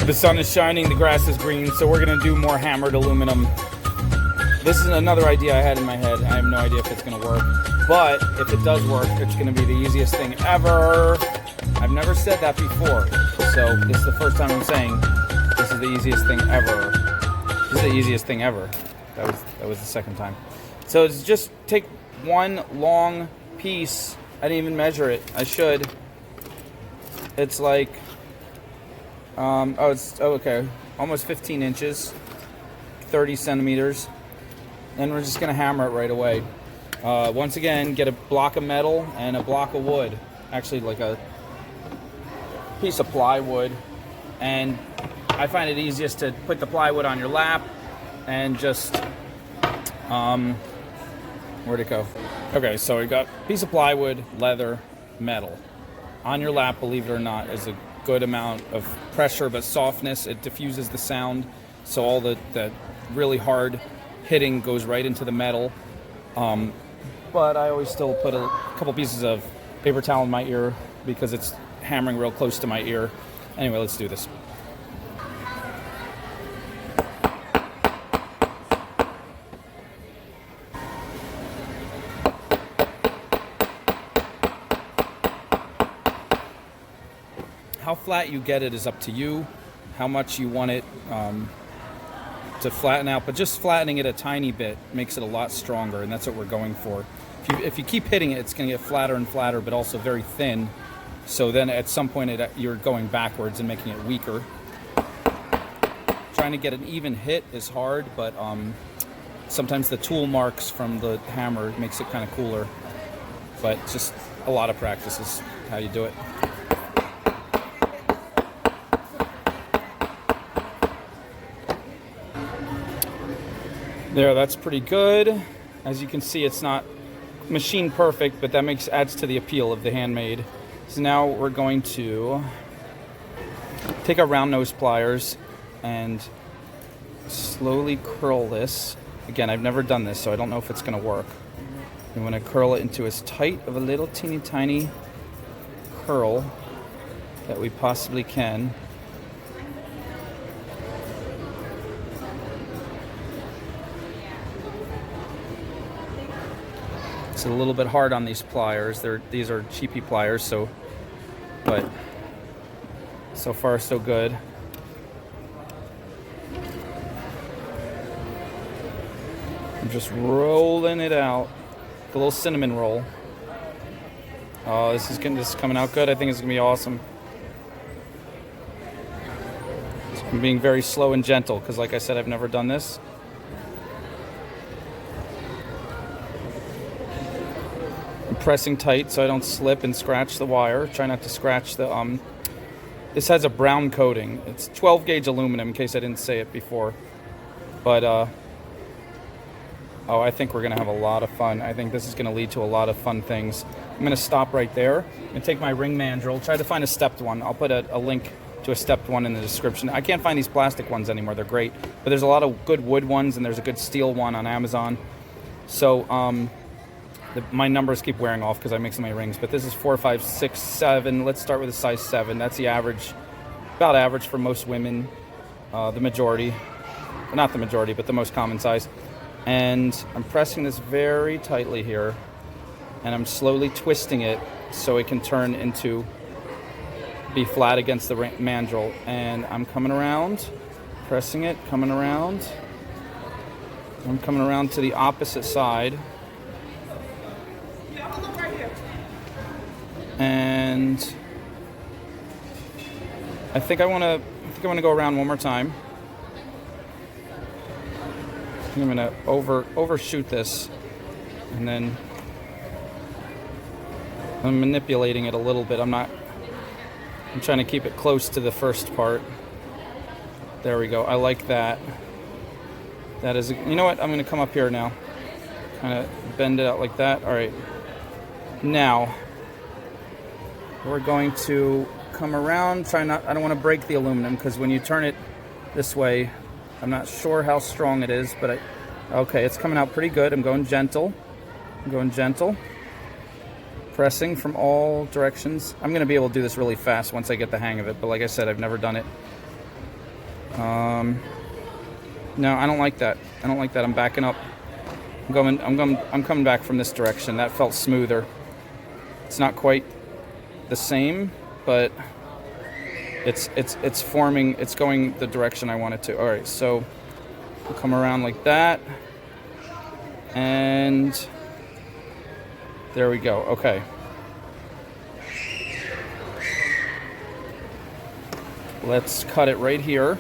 The sun is shining, the grass is green, so we're gonna do more hammered aluminum. This is another idea I had in my head. I have no idea if it's gonna work, but if it does work, it's gonna be the easiest thing ever. I've never said that before, so this is the first time I'm saying this is the easiest thing ever. This is the easiest thing ever. That was the second time. So it's just take one long piece. I didn't even measure it. I should. It's like, okay, almost 15 inches, 30 centimeters. And we're just gonna hammer it right away. Once again, get a block of metal and a block of wood. Actually, like a piece of plywood. And I find it easiest to put the plywood on your lap and just, where'd it go? Okay, so we got a piece of plywood, leather, metal. On your lap, believe it or not, is a good amount of pressure but softness. It diffuses the sound, so all the really hard hitting goes right into the metal. But I always still put a couple pieces of paper towel in my ear because it's hammering real close to my ear. Anyway, let's do this. How flat you get it is up to you, how much you want it to flatten out, but just flattening it a tiny bit makes it a lot stronger, and that's what we're going for. If you keep hitting it, it's going to get flatter and flatter, but also very thin, so then at some point you're going backwards and making it weaker. Trying to get an even hit is hard, but sometimes the tool marks from the hammer makes it kind of cooler, but just a lot of practice is how you do it. There, that's pretty good. As you can see, it's not machine perfect, but that adds to the appeal of the handmade. So now we're going to take our round nose pliers and slowly curl this. Again, I've never done this, so I don't know if it's going to work. We want to curl it into as tight of a little teeny tiny curl that we possibly can. It's a little bit hard on these pliers. These are cheapy pliers, but so far so good. I'm just rolling it out. The little cinnamon roll. Oh, this is coming out good. I think it's gonna be awesome. I'm being very slow and gentle because, like I said, I've never done this. Pressing tight so I don't slip and scratch the wire. Try not to scratch the this has a brown coating. It's 12 gauge aluminum, in case I didn't say it before. But I think we're gonna have a lot of fun. I think this is gonna lead to a lot of fun things. I'm gonna stop right there and take my ring mandrel. Try to find a stepped one. I'll put a link to a stepped one in the description. I can't find these plastic ones anymore. They're great, but there's a lot of good wood ones, and there's a good steel one on Amazon. So my numbers keep wearing off because I make so many rings, but this is 4, 5, 6, 7. Let's start with a size 7. That's the average, about average for most women, the majority. Not the majority, but the most common size. And I'm pressing this very tightly here, and I'm slowly twisting it so it can turn into, be flat against the mandrel. And I'm coming around, pressing it, coming around. I'm coming around to the opposite side. And I think I want to go around one more time. I'm going to overshoot this, and then I'm manipulating it a little bit. I'm trying to keep it close to the first part. There we go. I like that. That is, you know what? I'm going to come up here now. Kind of bend it out like that. All right. Now we're going to come around. I don't want to break the aluminum, because when you turn it this way, I'm not sure how strong it is, but okay, it's coming out pretty good. I'm going gentle. Pressing from all directions. I'm going to be able to do this really fast once I get the hang of it, but like I said, I've never done it. No, I don't like that. I don't like that. I'm backing up. I'm coming back from this direction. That felt smoother. It's not quite the same, but it's forming. It's going the direction I want it to. All right, so we'll come around like that, and there we go. Okay. Let's cut it right here.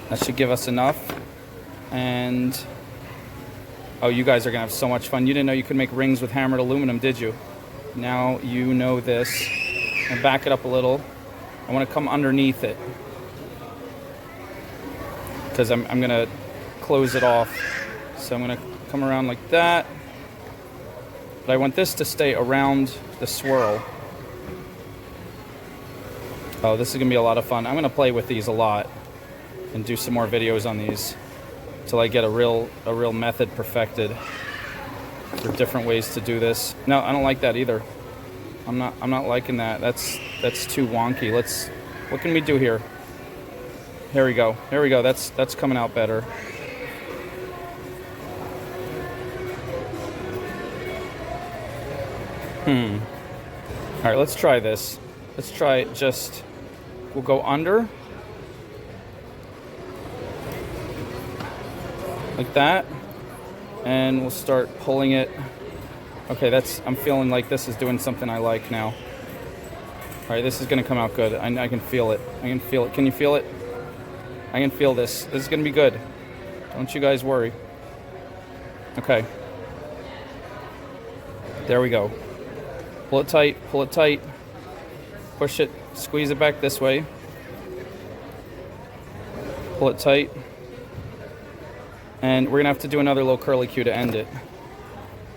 That should give us enough. And oh, you guys are gonna have so much fun. You didn't know you could make rings with hammered aluminum, did you? Now you know this. And back it up a little. I want to come underneath it because I'm gonna close it off. So I'm gonna come around like that. But I want this to stay around the swirl. Oh, this is gonna be a lot of fun. I'm gonna play with these a lot and do some more videos on these till I get a real method perfected for different ways to do this. No, I don't like that either. I'm not liking that. That's too wonky. What can we do here? Here we go. Here we go. That's coming out better. All right, let's try this. Let's try it just, we'll go under. Like that. And we'll start pulling it. Okay, I'm feeling like this is doing something I like now. All right, this is gonna come out good. I can feel it. I can feel it. Can you feel it? I can feel this. This is gonna be good. Don't you guys worry. Okay. There we go. Pull it tight, pull it tight. Push it, squeeze it back this way. Pull it tight. And we're gonna have to do another little curly Q to end it.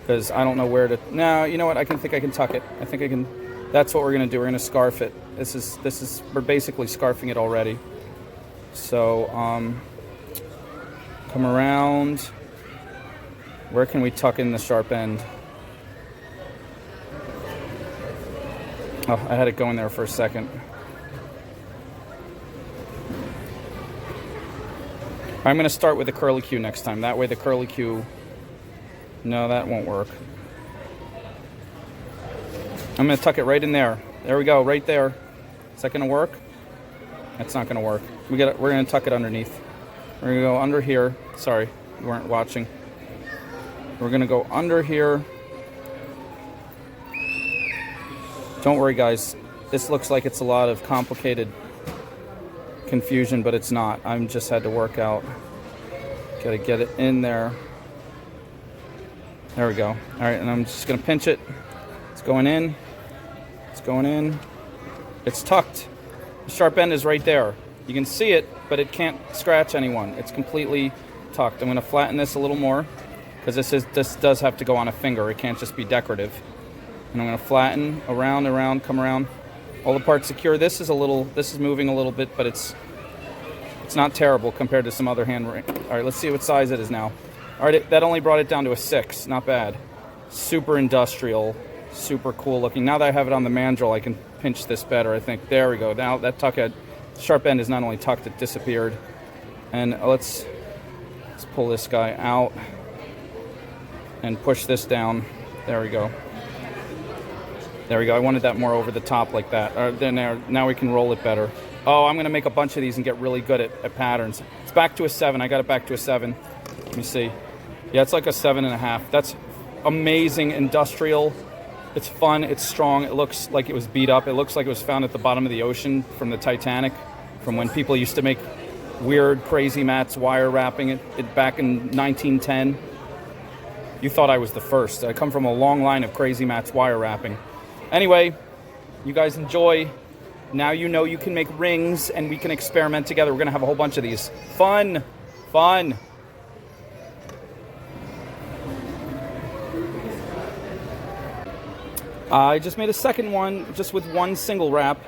Because I don't know where to, no, you know what, I think I can tuck it. I think I can, that's what we're gonna do. We're gonna scarf it. This is, we're basically scarfing it already. So, come around. Where can we tuck in the sharp end? Oh, I had it going there for a second. I'm going to start with the curly Q next time. That way the curly Q... No, that won't work. I'm going to tuck it right in there. There we go, right there. Is that going to work? That's not going to work. We're going to tuck it underneath. We're going to go under here. Sorry, you weren't watching. We're going to go under here. Don't worry, guys. This looks like it's a lot of complicated confusion, but it's not. I'm just had to work out. Gotta get it in there. There we go. All right, and I'm just gonna pinch it. It's going in. It's going in. It's tucked. The sharp end is right there. You can see it, but it can't scratch anyone. It's completely tucked. I'm gonna flatten this a little more because this does have to go on a finger. It can't just be decorative. And I'm going to flatten around, come around. All the parts secure. This is moving a little bit, but it's not terrible compared to some other hand ring. All right, let's see what size it is now. All right, that only brought it down to a 6. Not bad. Super industrial, super cool looking. Now that I have it on the mandrel, I can pinch this better, I think. There we go. Now that sharp end is not only tucked, it disappeared. And let's pull this guy out and push this down. There we go. There we go. I wanted that more over the top like that. Now we can roll it better. Oh, I'm going to make a bunch of these and get really good at patterns. It's back to a 7. I got it back to a 7. Let me see. Yeah, it's like a 7.5. That's amazing, industrial. It's fun. It's strong. It looks like it was beat up. It looks like it was found at the bottom of the ocean from the Titanic, from when people used to make weird, crazy mats, wire wrapping it back in 1910. You thought I was the first. I come from a long line of crazy mats, wire wrapping. Anyway, you guys enjoy. Now you know you can make rings and we can experiment together. We're going to have a whole bunch of these. Fun. Fun. I just made a second one just with one single wrap,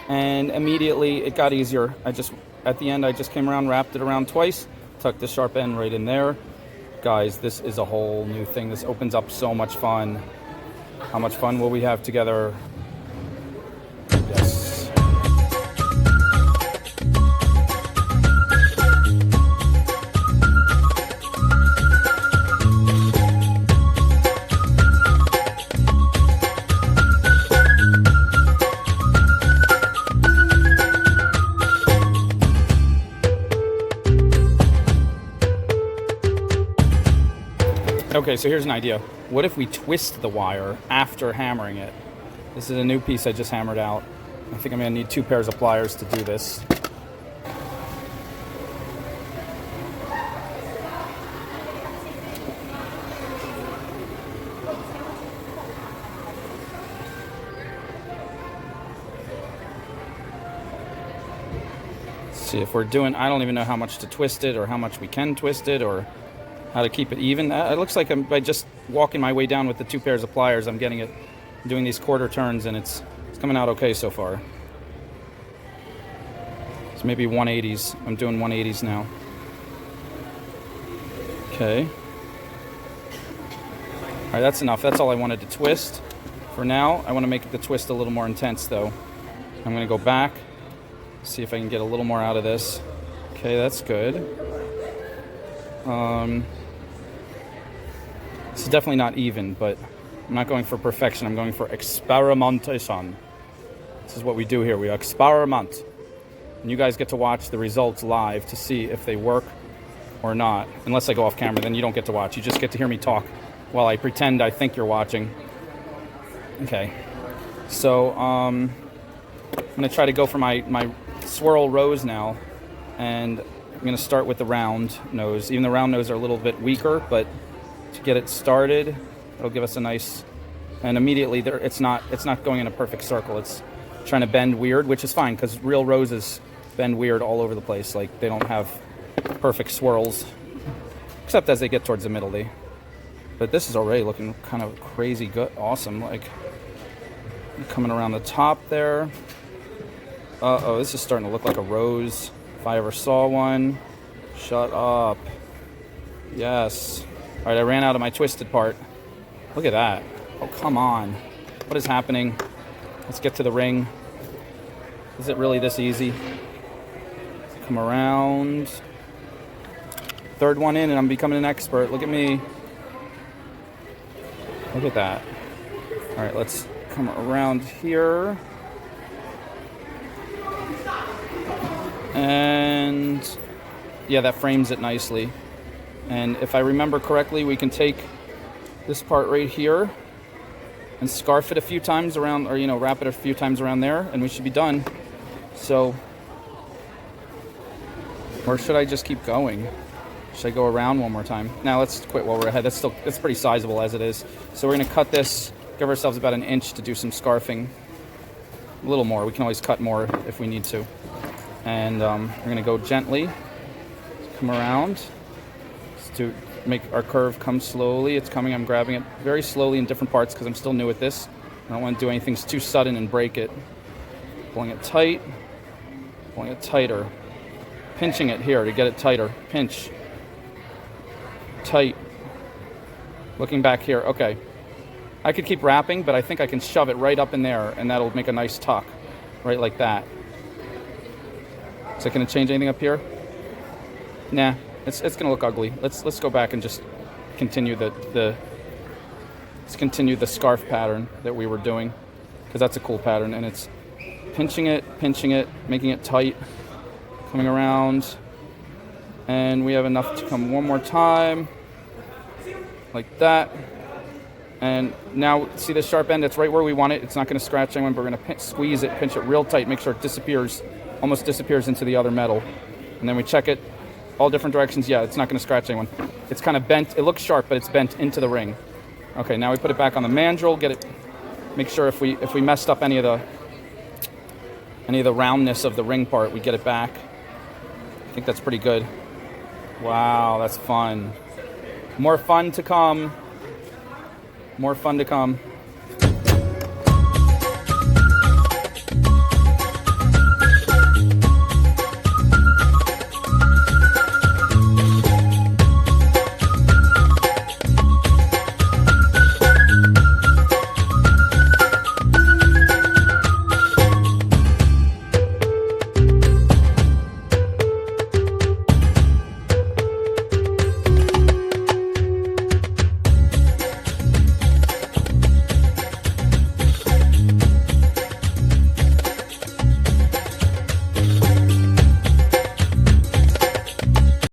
and immediately it got easier. At the end, I just came around, wrapped it around twice, tucked the sharp end right in there. Guys, this is a whole new thing. This opens up so much fun. How much fun will we have together? Yes. Okay, so here's an idea. What if we twist the wire after hammering it? This is a new piece I just hammered out. I think I'm going to need 2 pairs of pliers to do this. See if we're doing, I don't even know how much to twist it or how much we can twist it or how to keep it even. It looks like by just walking my way down with the 2 pairs of pliers, I'm getting it, doing these quarter turns, and it's coming out okay so far. So maybe 180s. I'm doing 180s now. Okay. All right, that's enough. That's all I wanted to twist. For now, I want to make the twist a little more intense though. I'm going to go back. See if I can get a little more out of this. Okay, that's good. It's definitely not even, but I'm not going for perfection. I'm going for experimentation. This is what we do here. We experiment. And you guys get to watch the results live to see if they work or not. Unless I go off camera, then you don't get to watch. You just get to hear me talk while I pretend I think you're watching. Okay. So, I'm going to try to go for my swirl rose now, and I'm going to start with the round nose. Even the round nose are a little bit weaker, but to get it started, it'll give us a nice, and immediately there, it's not going in a perfect circle. It's trying to bend weird, which is fine because real roses bend weird all over the place. Like, they don't have perfect swirls, except as they get towards the middle. But this is already looking kind of crazy good, awesome. Like, coming around the top there. Uh-oh, this is starting to look like a rose. If I ever saw one. Shut up. Yes. All right, I ran out of my twisted part. Look at that. Oh, come on. What is happening? Let's get to the ring. Is it really this easy? Come around. Third one in, and I'm becoming an expert. Look at me. Look at that. All right, let's come around here. And yeah, that frames it nicely. And if I remember correctly, we can take this part right here and scarf it a few times around, or wrap it a few times around there, and we should be done. So, or should I just keep going? Should I go around one more time? Now let's quit while we're ahead. It's pretty sizable as it is. So we're gonna cut this, give ourselves about an inch to do some scarfing. A little more. We can always cut more if we need to. And we're going to go gently, come around, just to make our curve come slowly. It's coming, I'm grabbing it very slowly in different parts because I'm still new at this. I don't want to do anything too sudden and break it. Pulling it tight, pulling it tighter, pinching it here to get it tighter. Pinch, tight, looking back here. Okay, I could keep wrapping, but I think I can shove it right up in there and that'll make a nice tuck, right like that. Is it going to change anything up here? Nah, it's going to look ugly. Let's go back and just continue the scarf pattern that we were doing, because that's a cool pattern, and it's pinching it, making it tight, coming around, and we have enough to come one more time, like that. And now, see this sharp end? It's right where we want it. It's not going to scratch anyone, but we're going to squeeze it, pinch it real tight, make sure it disappears. Almost disappears into the other metal. And then we check it all different directions. Yeah, it's not going to scratch anyone. It's kind of bent. It looks sharp, but it's bent into the ring. Okay, now we put it back on the mandrel. Get it. Make sure if we messed up any of the roundness of the ring part, we get it back. I think that's pretty good. Wow, that's fun. More fun to come. More fun to come.